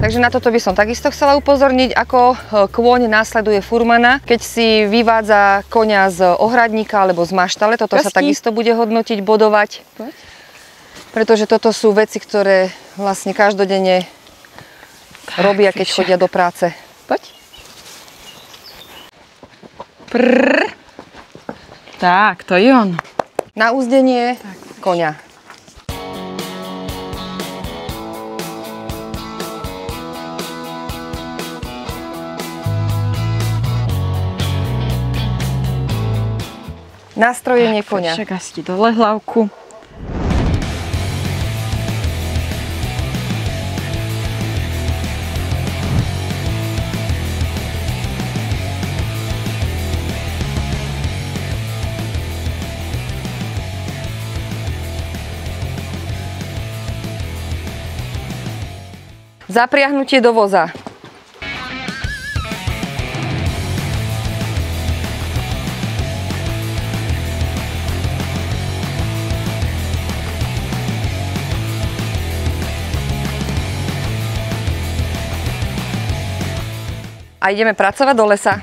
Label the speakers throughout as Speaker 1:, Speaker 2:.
Speaker 1: Takže na toto by som takisto chcela upozorniť, ako kôň následuje furmana, keď si vyvádza koňa z ohradníka alebo z maštale. Toto sa takisto bude hodnotiť, bodovať. Pretože toto sú veci, ktoré vlastne každodenne robia, keď chodia do práce. Poď.
Speaker 2: Prrr. Tak, to je on.
Speaker 1: Na uzdenie koňa. Nastrojenie koňa.
Speaker 2: Však asi dole hlavku.
Speaker 1: Zapriahnutie do voza. A ideme pracovať do lesa.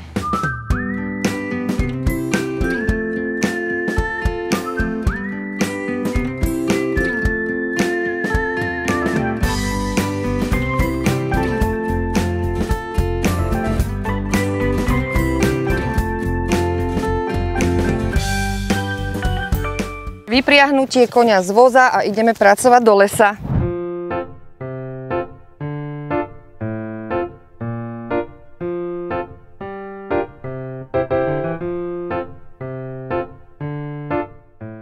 Speaker 1: Vypriahnutie koňa z voza a ideme pracovať do lesa.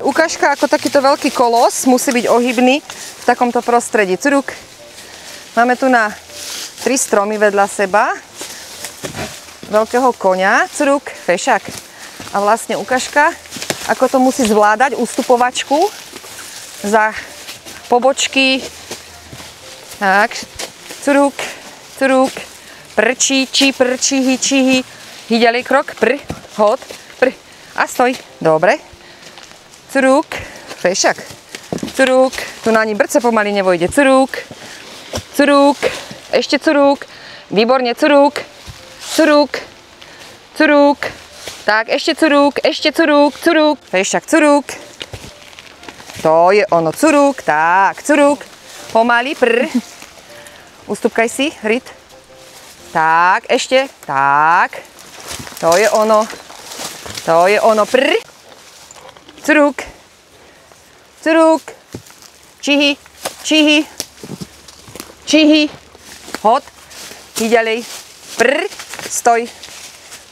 Speaker 1: Ukážka, ako takýto veľký kolos musí byť ohybný v takomto prostredí. Curuk. Máme tu na 3 stromy vedľa seba. Veľkého koňa. Curuk, fešák. A vlastne ukážka, ako to musí zvládať ustupovačku za pobočky. Tak. Curuk, curuk. Prčí, či, prčí, hičihy. Hý ďalej krok. Pr, hod, pr. A stoj. Dobre. Curuk, fešak, curuk, tu na ani brce pomaly nevojde, curuk, curuk, ešte curuk, výborne curuk, curuk, curuk, tak ešte curuk, curuk, fešak, curuk, to je ono, curuk, tak, curuk, pomaly, prr, ustupkaj si, ryt, tak, ešte, tak, to je ono, prr, curuk, curuk, čihy, čihy, čihy, hod, hý ďalej, prr, stoj.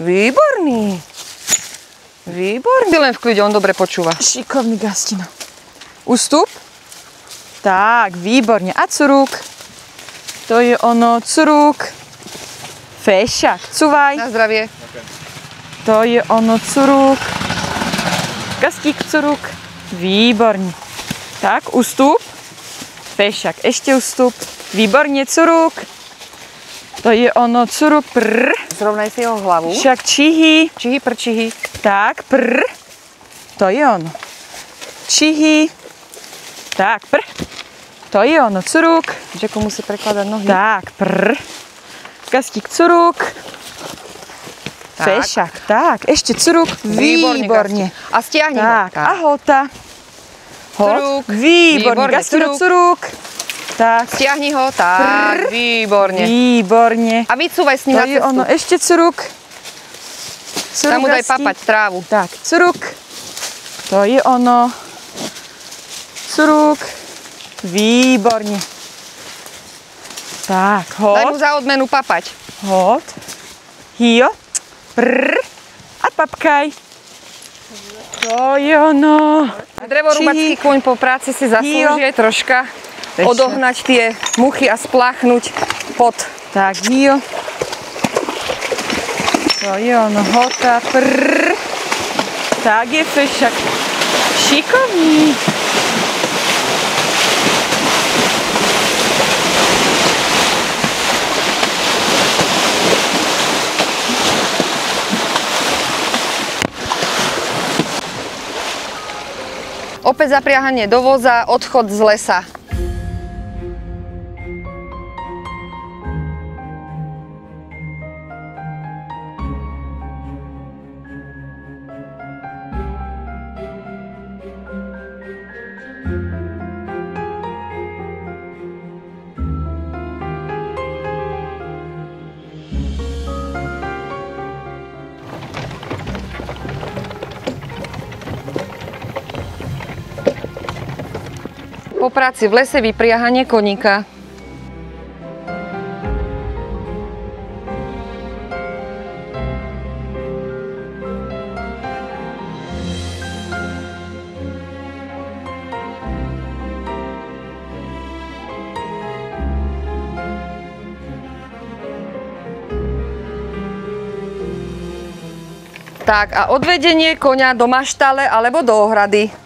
Speaker 1: Výborný, výborný. Len v kľude, on dobre počúva.
Speaker 2: Šikovný Gastino. Ústup. Tak, výborne. A curuk. To je ono, curuk. Fešak, cuvaj.
Speaker 1: Na zdravie.
Speaker 2: To je ono, curuk. Gastík, curuk. Výborne. Tak, ústup. Fešak, ešte ústup. Výborne, curuk. To je ono, curuk, prr.
Speaker 1: Zrovnaj si jeho hlavu.
Speaker 2: Však čihy.
Speaker 1: Čihy, prčihy.
Speaker 2: Tak, prr. To je ono. Čihy. Tak, prr. To je ono, curuk.
Speaker 1: Jacko musí prekladať nohy.
Speaker 2: Tak, prr. Gastík, curuk. Fešak, tak, ešte curuk, výborne.
Speaker 1: A stiahni
Speaker 2: tak,
Speaker 1: ho.
Speaker 2: A hota.
Speaker 1: Curuk,
Speaker 2: výborne, Gastino, curuk. Tak.
Speaker 1: Stiahni ho, tak, výborne.
Speaker 2: Výborne.
Speaker 1: A vycúvaj s ním na
Speaker 2: cestu. To je ono, ešte curuk.
Speaker 1: Tam mu daj papať trávu.
Speaker 2: Tak, curuk. To je ono. Curuk. Výborne. Tak, hod.
Speaker 1: Daj mu za odmenu papať.
Speaker 2: Hod. Hio. Prr. A papkaj. To je ono.
Speaker 1: A drevorúbacký kôň po práci si zaslúži aj troška odohnať tie muchy a spláchnuť pot.
Speaker 2: Tak, hio. To je ono. Hota. Prr. Tak je fešak. Šikovný.
Speaker 1: Opäť zapriahanie do voza, odchod z lesa. Po práci v lese vypriahanie koníka. Tak a odvedenie koňa do maštale alebo do ohrady.